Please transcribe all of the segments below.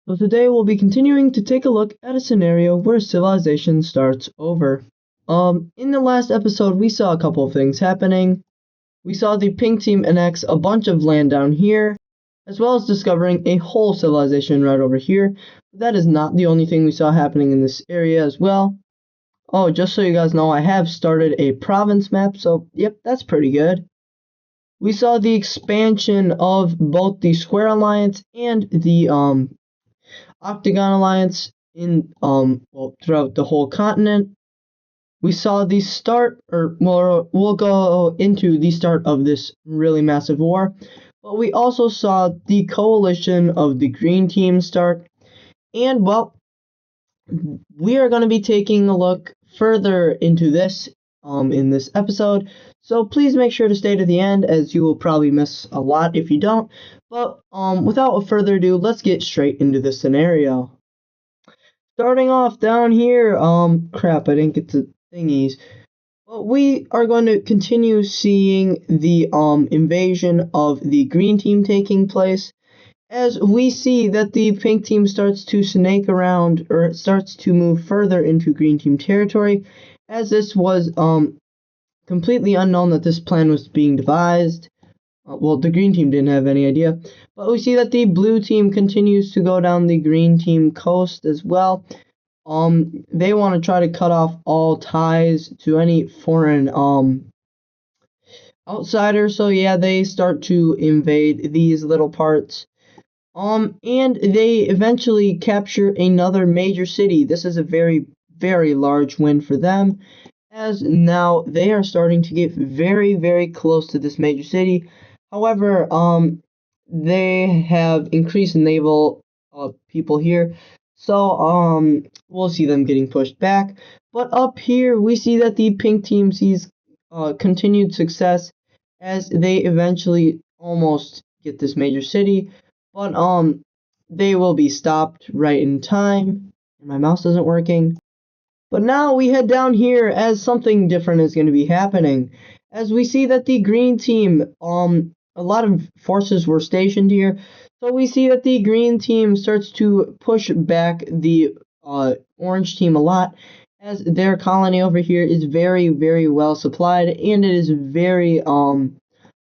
So today we'll be continuing to take a look at a scenario where civilization starts over. In the last episode we saw a couple of things happening. We saw the pink team annex a bunch of land down here, as well as discovering a whole civilization right over here. But that is not the only thing we saw happening in this area as well. Oh, just so you guys know, I have started a province map, so yep, that's pretty good. We saw the expansion of both the Square Alliance and the Octagon Alliance in throughout the whole continent. We saw the start, or more, we'll go into the start of this really massive war, but we also saw the coalition of the green team start, and well, we are going to be taking a look further into this in this episode, so please make sure to stay to the end, as you will probably miss a lot if you don't. But without further ado, let's get straight into the scenario. Starting off down here, crap, I didn't get to thingies. But we are going to continue seeing the invasion of the green team taking place, as we see that the pink team starts to snake around, or starts to move further into green team territory, as this was completely unknown that this plan was being devised. Well, the green team didn't have any idea, but we see that the blue team continues to go down the green team coast as well. They want to try to cut off all ties to any foreign outsiders. So yeah, they start to invade these little parts. And they eventually capture another major city. This is a very, very large win for them, as now they are starting to get very, very close to this major city. However, they have increased naval people here, so we'll see them getting pushed back. But up here, we see that the pink team sees continued success, as they eventually almost get this major city, but they will be stopped right in time. My mouse isn't working. But now we head down here, as something different is going to be happening, as we see that the green team, a lot of forces were stationed here, so we see that the green team starts to push back the orange team a lot, as their colony over here is very, very well supplied, and it is very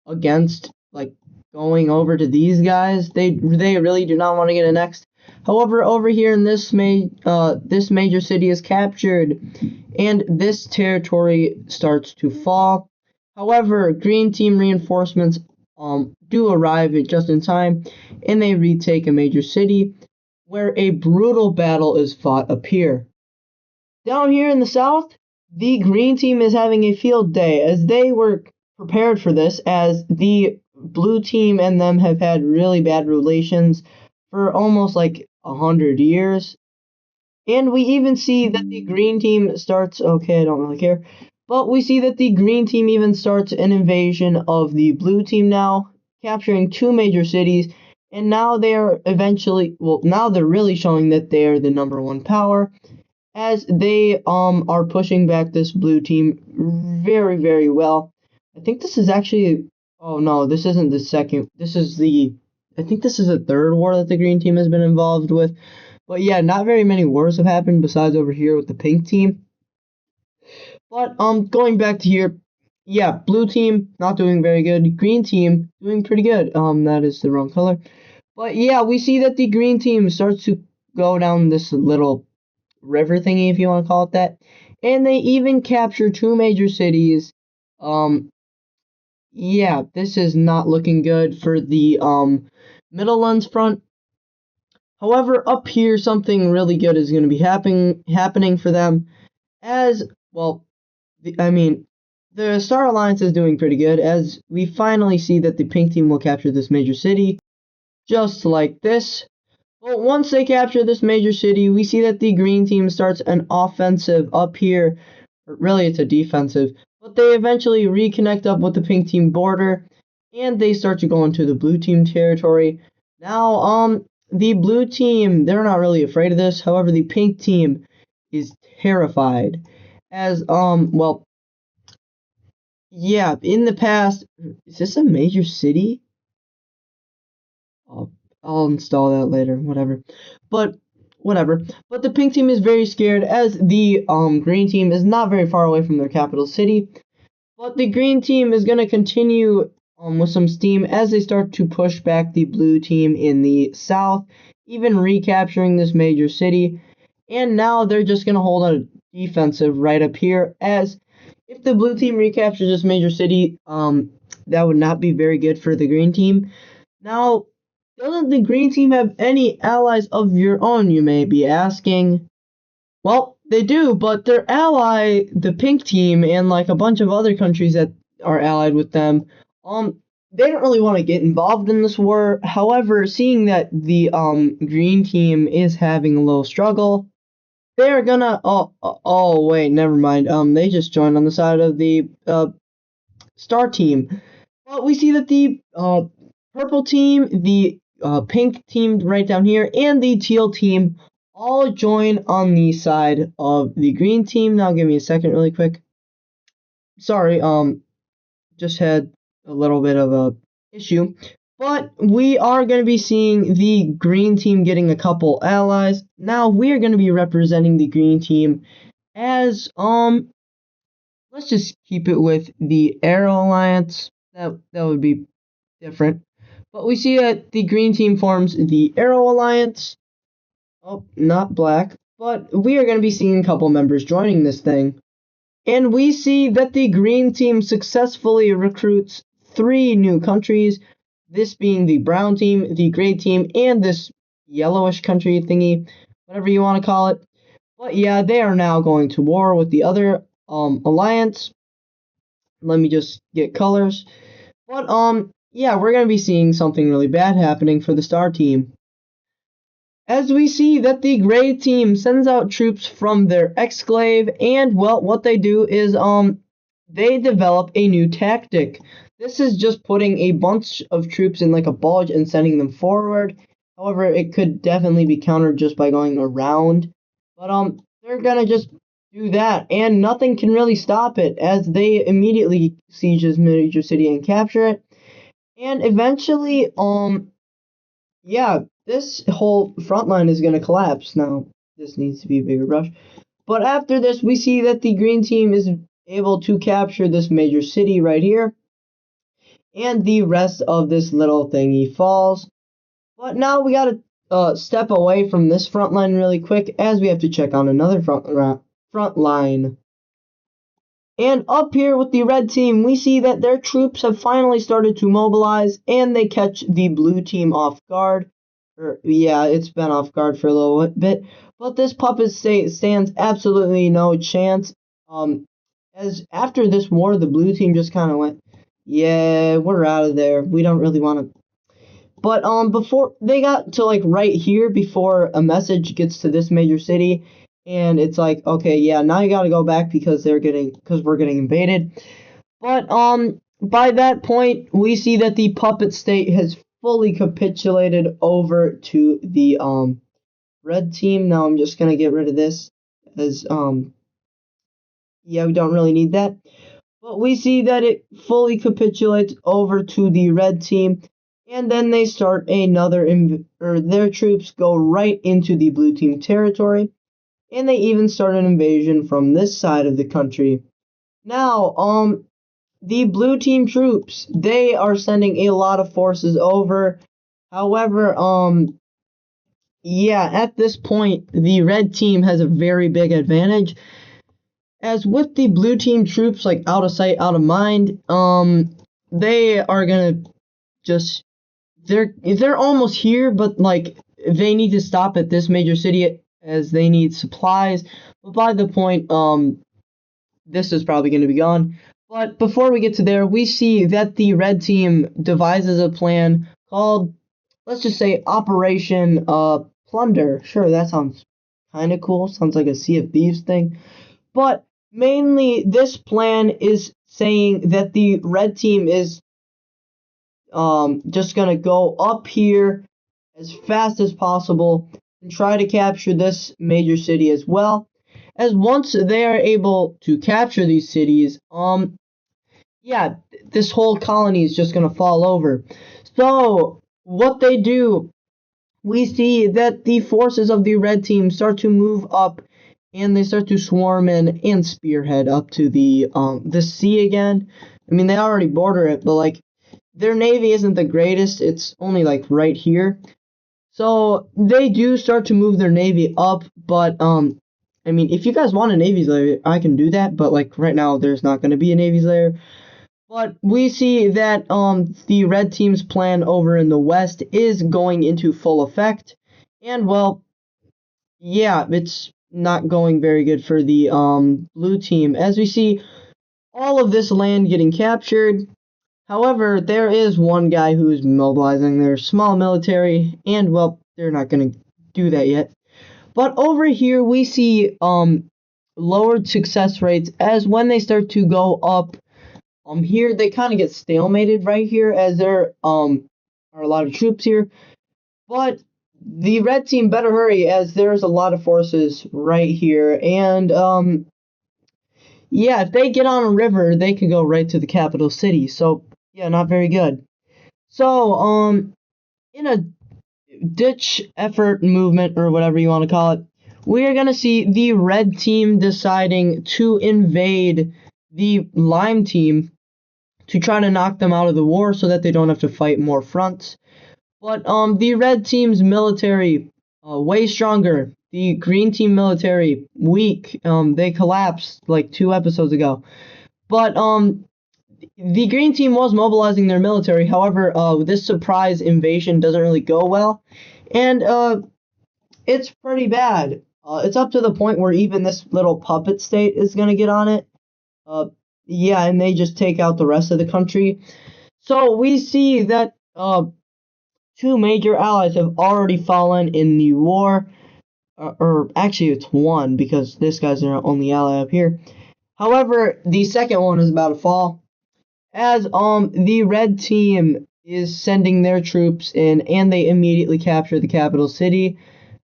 against like going over to these guys. They really do not want to get annexed. However, over here in this major city is captured, and this territory starts to fall. However, green team reinforcements do arrive just in time, and they retake a major city, where a brutal battle is fought up here. Down here in the south, the green team is having a field day, as they were prepared for this, as the blue team and them have had really bad relations for almost like 100 years. And we even see that the green team starts, okay, I don't really care, but we see that the green team even starts an invasion of the blue team now, capturing 2 major cities, and now they are eventually, well, now they're really showing that they are the #1 power, as they are pushing back this blue team very, very well. I think this is actually, oh no, this isn't the second, I think this is the third war that the green team has been involved with. But yeah, not very many wars have happened besides over here with the pink team. But going back to here, yeah, blue team not doing very good, green team doing pretty good. That is the wrong color. But yeah, we see that the green team starts to go down this little river thingy, if you want to call it that. And they even capture 2 major cities. Yeah, this is not looking good for the Middlelands front. However, up here, something really good is going to be happening for them, as, well, the Star Alliance is doing pretty good, as we finally see that the pink team will capture this major city, just like this. But once they capture this major city, we see that the green team starts an offensive up here. Really, it's a defensive, but they eventually reconnect up with the pink team border, and they start to go into the blue team territory. Now, the blue team, they're not really afraid of this. However, the pink team is terrified, as, well, yeah, in the past, is this a major city? I'll install that later, whatever. But whatever. But the pink team is very scared as the green team is not very far away from their capital city. But the green team is going to continue with some steam as they start to push back the blue team in the south, even recapturing this major city. And now they're just going to hold a defensive right up here, as if the blue team recaptures this major city, that would not be very good for the green team. Now, doesn't the green team have any allies of your own, you may be asking? Well, they do, but their ally, the pink team, and like a bunch of other countries that are allied with them, they don't really want to get involved in this war. However, seeing that the green team is having a little struggle, they are gonna. Oh, wait, never mind. They just joined on the side of the star team. Well, we see that the purple team, the pink team right down here, and the teal team all join on the side of the green team. Now, give me a second, really quick. Sorry, just had a little bit of a issue, but we are going to be seeing the green team getting a couple allies. Now, we are going to be representing the green team as let's just keep it with the Arrow Alliance. That would be different. But we see that the green team forms the Arrow Alliance. Oh, not black. But we are going to be seeing a couple members joining this thing. And we see that the green team successfully recruits 3 new countries. This being the brown team, the gray team, and this yellowish country thingy, whatever you want to call it. But yeah, they are now going to war with the other alliance. Let me just get colors. But yeah, we're going to be seeing something really bad happening for the star team. As we see that the gray team sends out troops from their exclave, and well, what they do is they develop a new tactic. This is just putting a bunch of troops in like a bulge and sending them forward. However, it could definitely be countered just by going around. But they're gonna just do that, and nothing can really stop it, as they immediately siege this major city and capture it. And eventually, yeah, this whole front line is going to collapse. Now, this needs to be a bigger brush. But after this, we see that the green team is able to capture this major city right here. And the rest of this little thingy falls. But now we got to step away from this front line really quick, as we have to check on another front line. And up here with the red team, we see that their troops have finally started to mobilize, and they catch the blue team off guard. Yeah, it's been off guard for a little bit, but this puppet state stands absolutely no chance. As after this war, the blue team just kind of went, yeah, we're out of there. We don't really want to. But before they got to like right here, before a message gets to this major city, and it's like, okay, yeah, now you got to go back because we're getting invaded. But by that point, we see that the puppet state has fully capitulated over to the red team. Now I'm just gonna get rid of this, as yeah, we don't really need that. But we see that it fully capitulates over to the red team, and then they start another their troops go right into the blue team territory, and they even start an invasion from this side of the country. Now, the blue team troops, they are sending a lot of forces over. However, yeah, at this point, the red team has a very big advantage. As with the blue team troops, like out of sight, out of mind, they are gonna just, they're almost here, but like they need to stop at this major city as they need supplies. But by the point, this is probably going to be gone. But before we get to there, we see that the red team devises a plan called, let's just say, Operation Plunder. Sure, that sounds kind of cool. Sounds like a Sea of Thieves thing. But mainly, this plan is saying that the red team is just going to go up here as fast as possible and try to capture this major city as well. As once they are able to capture these cities, yeah, this whole colony is just gonna fall over. So what they do we see that the forces of the red team start to move up, and they start to swarm in and spearhead up to the sea again. I mean, they already border it, but like their navy isn't the greatest. It's only like right here. So they do start to move their navy up, but I mean, if you guys want a navy's layer, I can do that, but like right now there's not going to be a navy's layer. But we see that the red team's plan over in the west is going into full effect, and well, yeah, it's not going very good for the blue team, as we see all of this land getting captured. However, there is one guy who is mobilizing their small military, and well, they're not going to do that yet. But over here we see lowered success rates, as when they start to go up here they kind of get stalemated right here, as there are a lot of troops here. But the red team better hurry, as there's a lot of forces right here, and yeah, if they get on a river, they can go right to the capital city. So yeah, not very good. So in a ditch effort movement, or whatever you want to call it, we are going to see the red team deciding to invade the lime team to try to knock them out of the war so that they don't have to fight more fronts. But the red team's military way stronger. The green team military weak. They collapsed like 2 episodes ago. But the green team was mobilizing their military. However, this surprise invasion doesn't really go well, and it's pretty bad. It's up to the point where even this little puppet state is gonna get on it. Yeah, and they just take out the rest of the country. So we see that 2 major allies have already fallen in the war. Or actually, it's 1, because this guy's their only ally up here. However, the second one is about to fall, as the red team is sending their troops in, and they immediately capture the capital city.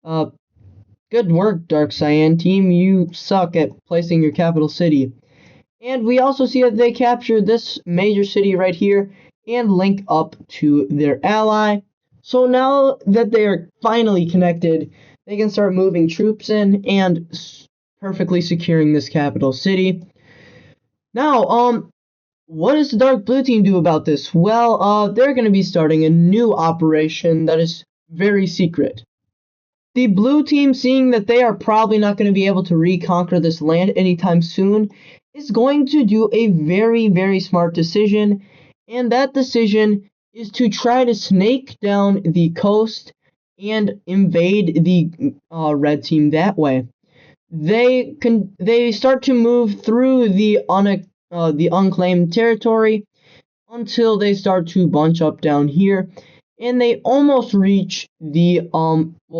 Good work, Dark Cyan team. You suck at placing your capital city. And we also see that they capture this major city right here and link up to their ally. So now that they are finally connected, they can start moving troops in and perfectly securing this capital city. Now, what does the Dark Blue team do about this? Well, they're going to be starting a new operation that is very secret. The blue team, seeing that they are probably not going to be able to reconquer this land anytime soon, is going to do a very, very smart decision, and that decision is to try to snake down the coast and invade the red team that way. They start to move through the unclaimed territory until they start to bunch up down here, and they almost reach the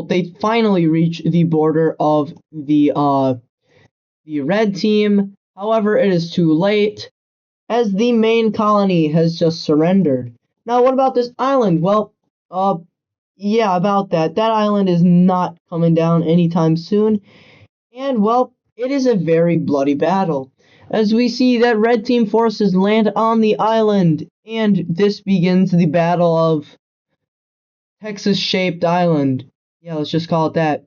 they finally reach the border of the red team. However, it is too late, as the main colony has just surrendered. Now, what about this island? Well, yeah, about that. That island is not coming down anytime soon, and well, it is a very bloody battle, as we see that red team forces land on the island, and this begins the battle of Texas-shaped island. Yeah, let's just call it that.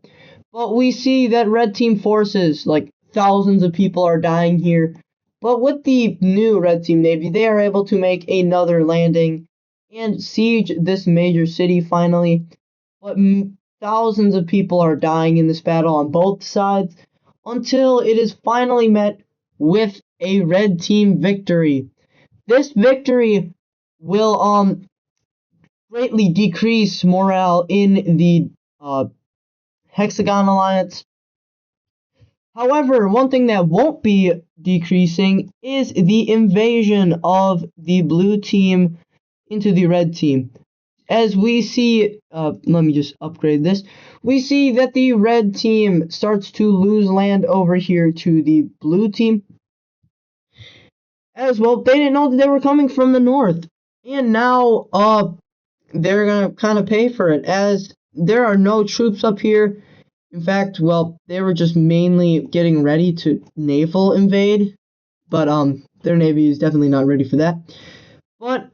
But we see that red team forces, like thousands of people, are dying here. But with the new red team navy, they are able to make another landing and siege this major city finally. But thousands of people are dying in this battle on both sides, until it is finally met with a red team victory. This victory will greatly decrease morale in the Hexagon Alliance. However, one thing that won't be decreasing is the invasion of the blue team into the red team. As we see, let me just upgrade this. We see that the red team starts to lose land over here to the blue team. As well, they didn't know that they were coming from the north. And now, they're gonna kind of pay for it, as there are no troops up here. In fact, well, they were just mainly getting ready to naval invade, but their navy is definitely not ready for that. But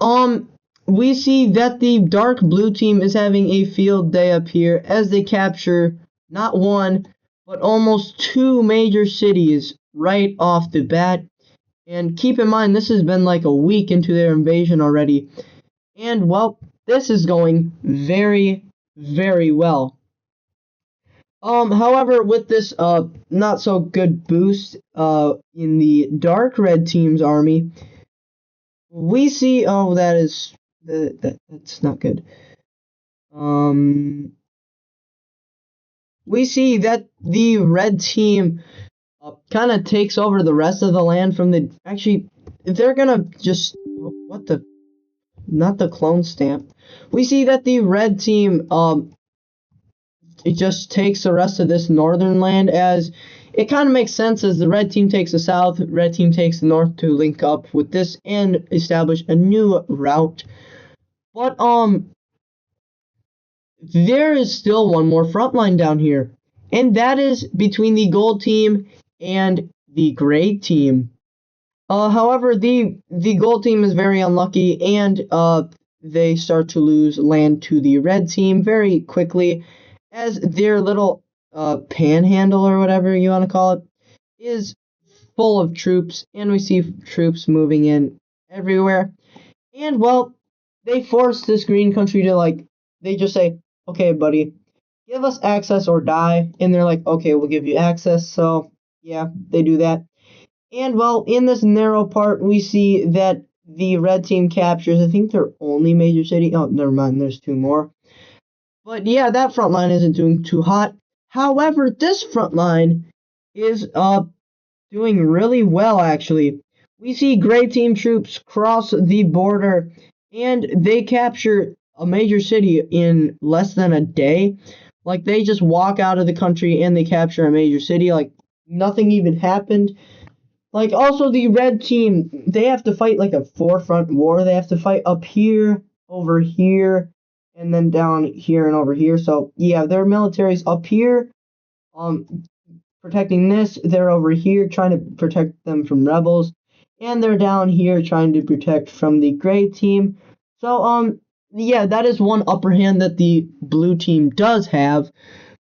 we see that the dark blue team is having a field day up here as they capture not one, but almost two major cities right off the bat. And keep in mind, this has been like a week into their invasion already. And, well, this is going very, very well. However, with this not so good boost in the dark red team's army, we see that's not good. We see that the red team kind of takes over the rest of the land from the. Actually, they're gonna just not the clone stamp. We see that the red team it just takes the rest of this northern land, as it kind of makes sense as the red team takes the south, red team takes the north to link up with this and establish a new route. But there is still one more front line down here, and that is between the gold team and the gray team. However, the gold team is very unlucky, and they start to lose land to the red team very quickly, as their little panhandle, or whatever you want to call it, is full of troops, and we see troops moving in everywhere. And, well, they force this green country to, they just say, okay, buddy, give us access or die. And they're like, okay, we'll give you access. So, yeah, they do that. And, well, in this narrow part, we see that the red team captures, I think, their only major city. Oh, never mind, there's two more. But, yeah, that front line isn't doing too hot. However, this front line is doing really well, actually. We see gray team troops cross the border, and they capture a major city in less than a day. Like, they just walk out of the country and they capture a major city. Like, nothing even happened. Like, also, the red team, they have to fight like a forefront war. They have to fight up here, over here, and then down here and over here. So, yeah, their military's up here, protecting this. They're over here trying to protect them from rebels. And they're down here trying to protect from the gray team. So, yeah, that is one upper hand that the blue team does have.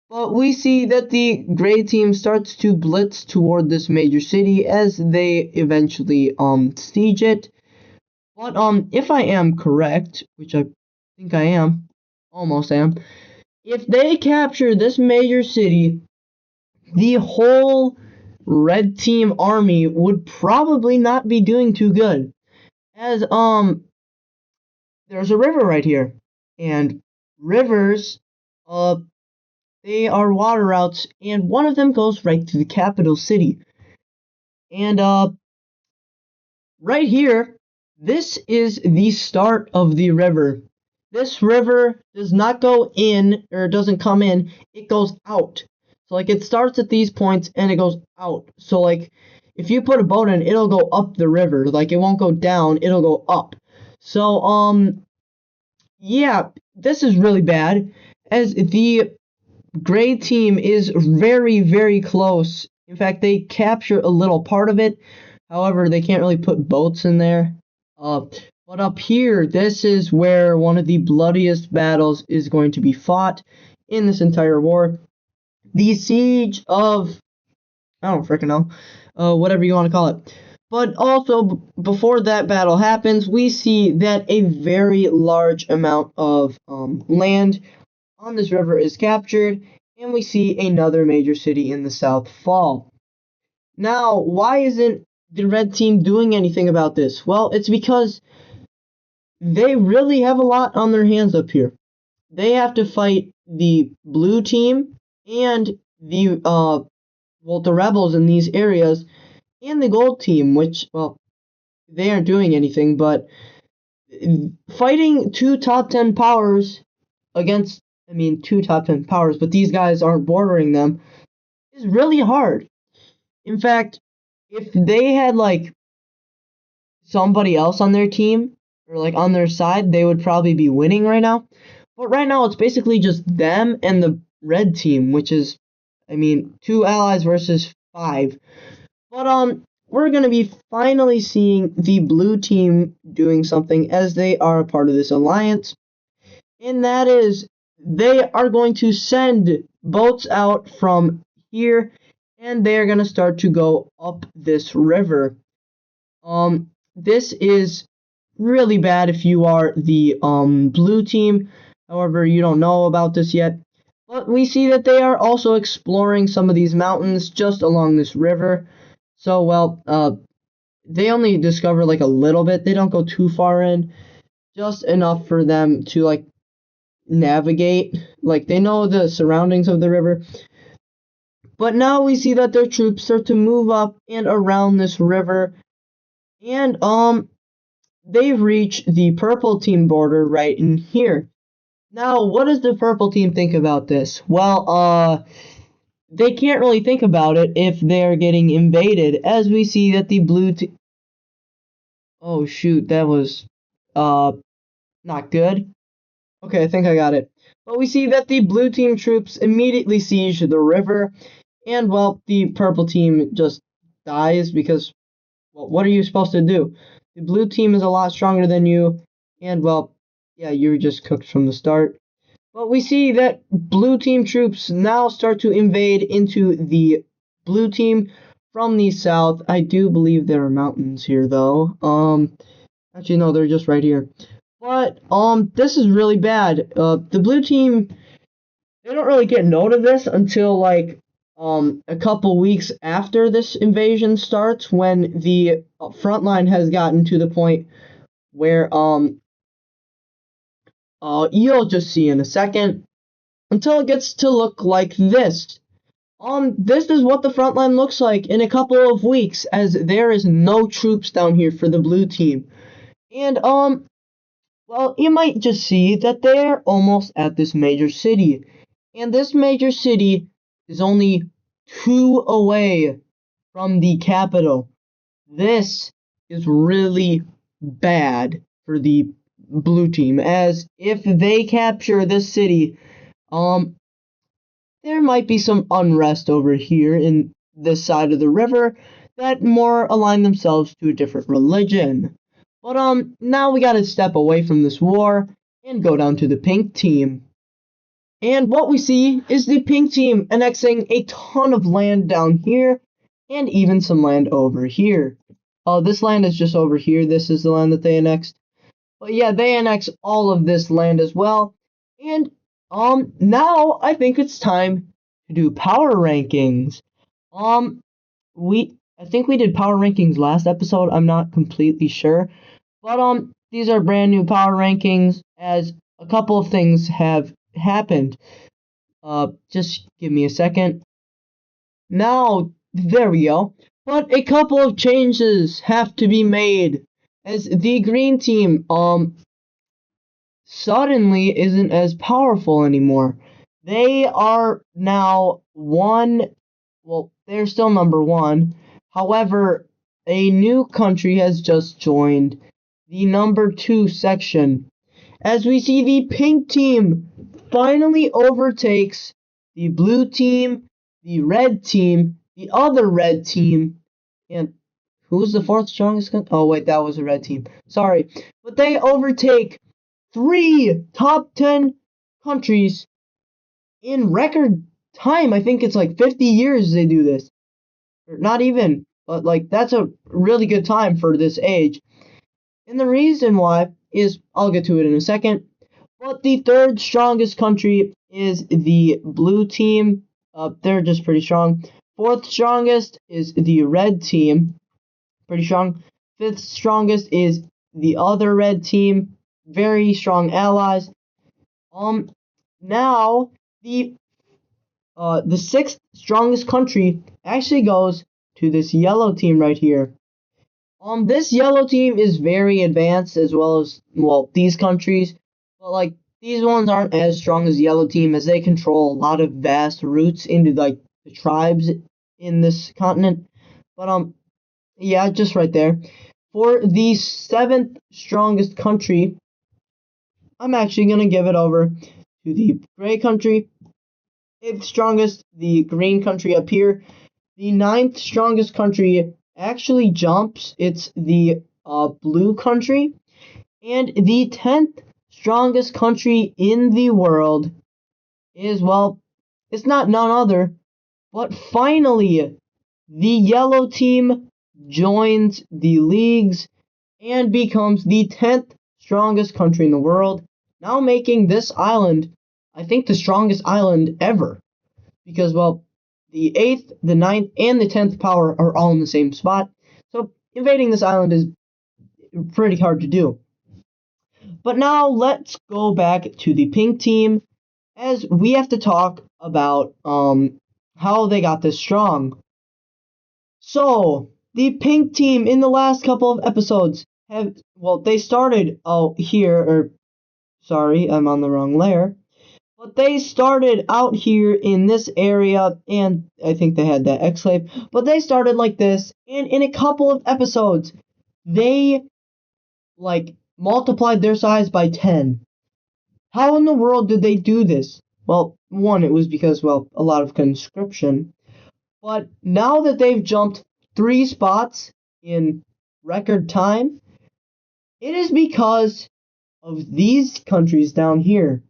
But we see that the gray team starts to blitz toward this major city as they eventually siege it. But if I am correct, which I think I am, almost am, if they capture this major city, the whole red team army would probably not be doing too good. As there's a river right here, and rivers they are water routes, and one of them goes right to the capital city. And right here, this is the start of the river. This river does not go in, or doesn't come in, it goes out. So, like, it starts at these points and it goes out. So, like, if you put a boat in, it'll go up the river. Like, it won't go down, it'll go up. So, yeah, this is really bad, as the gray team is very, very close. In fact, they capture a little part of it. However, they can't really put boats in there. But up here, this is where one of the bloodiest battles is going to be fought in this entire war. The siege of, I don't freaking know, whatever you want to call it. But also, before that battle happens, we see that a very large amount of land on this river is captured, and we see another major city in the south fall. Now, why isn't the red team doing anything about this? Well, it's because they really have a lot on their hands up here. They have to fight the blue team and the rebels in these areas, and the gold team, which, well, they aren't doing anything, but fighting two top 10 powers against, two top 10 powers, but these guys aren't bordering them, is really hard. In fact, if they had, somebody else on their team, or, on their side, they would probably be winning right now. But right now, it's basically just them and the red team, which is, 2 allies versus 5. But, we're going to be finally seeing the blue team doing something as they are a part of this alliance. And that is, they are going to send boats out from here, and they are going to start to go up this river. This is really bad if you are the blue team. However, you don't know about this yet. But we see that they are also exploring some of these mountains just along this river. So, well, they only discover like a little bit. They don't go too far in, just enough for them to like navigate. Like they know the surroundings of the river. But now we see that their troops start to move up and around this river. And they've reached the purple team border right in here. Now, what does the purple team think about this? Well, they can't really think about it if they're getting invaded, as we see that the blue team... Oh, shoot, that was, not good. Okay, I think I got it. But we see that the blue team troops immediately siege the river, and, well, the purple team just dies because, well, what are you supposed to do? The blue team is a lot stronger than you, and, well, yeah, you were just cooked from the start. But we see that blue team troops now start to invade into the blue team from the south. I do believe there are mountains here, though. Actually, no, they're just right here. But, this is really bad. The blue team, they don't really get note of this until, like, a couple weeks after this invasion starts, when the front line has gotten to the point where, you'll just see in a second, until it gets to look like this. This is what the front line looks like in a couple of weeks, as there is no troops down here for the blue team. And, well, you might just see that they're almost at this major city. And this major city is only 2 away from the capital. This is really bad for the blue team, as if they capture this city, there might be some unrest over here in this side of the river that more align themselves to a different religion. But now we gotta step away from this war and go down to the pink team. And what we see is the pink team annexing a ton of land down here and even some land over here. This land is just over here. This is the land that they annexed. But yeah, they annex all of this land as well. And now I think it's time to do power rankings. I think we did power rankings last episode. I'm not completely sure. But these are brand new power rankings, as a couple of things have happened. Just give me a second. Now, there we go. But a couple of changes have to be made, as the green team, suddenly isn't as powerful anymore. They are now they're still number 1. However, a new country has just joined the number 2 section, as we see the pink team finally overtakes the blue team, the red team, the other red team, and who's the 4th strongest country? Oh wait, that was a red team. Sorry. But they overtake 3 top 10 countries in record time. I think it's like 50 years they do this. Or not even, but like that's a really good time for this age. And the reason why is, I'll get to it in a second, but the 3rd strongest country is the blue team. They're just pretty strong. 4th strongest is the red team. Pretty strong. 5th strongest is the other red team. Very strong allies. Now the 6th strongest country actually goes to this yellow team right here. This yellow team is very advanced, as well as, well, these countries, but like these ones aren't as strong as the yellow team, as they control a lot of vast routes into like the tribes in this continent. But yeah, just right there. For the 7th strongest country, I'm actually gonna give it over to the gray country. 8th strongest, the green country up here. The 9th strongest country actually jumps. It's the blue country. And the 10th strongest country in the world is, well, it's not none other, but finally, the yellow team joins the leagues and becomes the 10th strongest country in the world, now making this island, I think, the strongest island ever. Because, well, the 8th, the ninth, and the 10th power are all in the same spot. So invading this island is pretty hard to do. But now let's go back to the pink team, as we have to talk about how they got this strong. So the pink team in the last couple of episodes they started out here, or sorry, I'm on the wrong layer. But they started out here in this area, and I think they had that X-Slave, but they started like this, and in a couple of episodes, they, multiplied their size by 10. How in the world did they do this? Well, one, it was because, a lot of conscription. But now that they've jumped 3 spots in record time, it is because of these countries down here.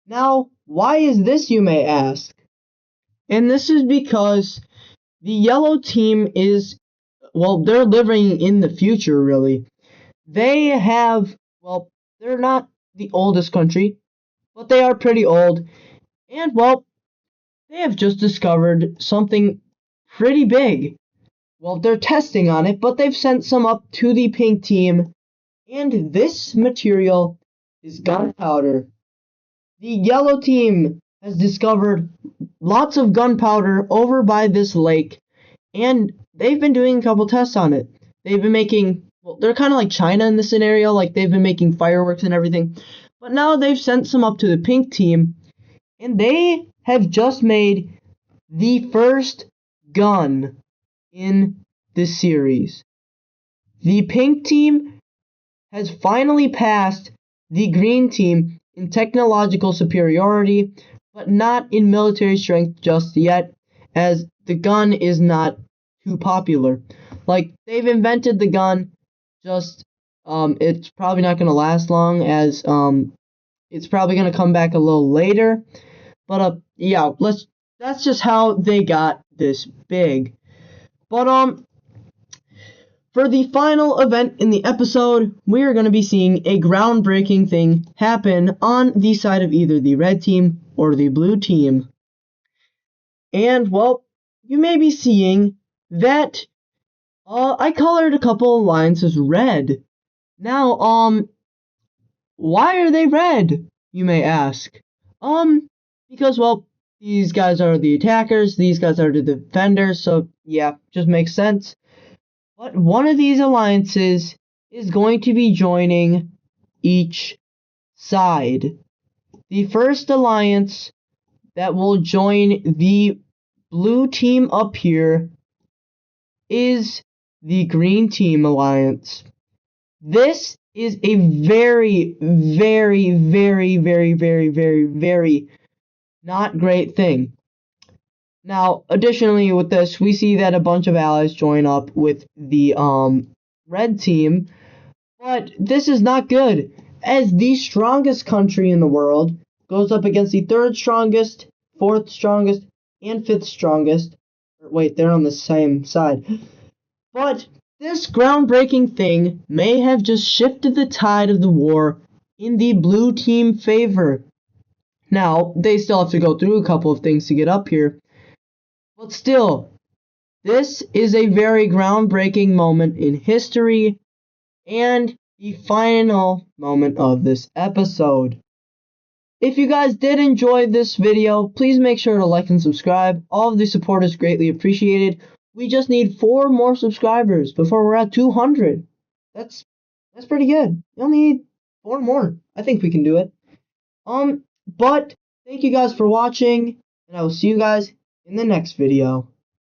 Now, why is this, you may ask? And this is because the yellow team is, they're living in the future, really. They have, they're not the oldest country, but they are pretty old. And, they have just discovered something pretty big. Well, they're testing on it, but they've sent some up to the pink team. And this material is gunpowder. The yellow team has discovered lots of gunpowder over by this lake, and they've been doing a couple tests on it. They've been making, they're kind of like China in this scenario, like they've been making fireworks and everything. But now they've sent some up to the pink team, and they have just made the first gun in this series. The pink team has finally passed the green team in technological superiority, but not in military strength just yet, as the gun is not too popular. They've invented the gun, just it's probably not going to last long, as it's probably going to come back a little later. But yeah, that's just how they got this big. But for the final event in the episode, we are going to be seeing a groundbreaking thing happen on the side of either the red team or the blue team. And, you may be seeing that I colored a couple of lines as red. Now, why are they red, you may ask? Because, these guys are the attackers, these guys are the defenders, so yeah, just makes sense. But one of these alliances is going to be joining each side. The first alliance that will join the blue team up here is the green team alliance. This is a very, very, very, very, very, very, very not great thing. Now, additionally with this, we see that a bunch of allies join up with the red team, but this is not good, as the strongest country in the world goes up against the 3rd strongest, 4th strongest, and 5th strongest. Wait, they're on the same side. But this groundbreaking thing may have just shifted the tide of the war in the blue team favor. Now, they still have to go through a couple of things to get up here, but still, this is a very groundbreaking moment in history, and the final moment of this episode. If you guys did enjoy this video, please make sure to like and subscribe. All of the support is greatly appreciated. We just need 4 more subscribers before we're at 200. That's pretty good. You only need 4 more. I think we can do it. But thank you guys for watching, and I will see you guys in the next video.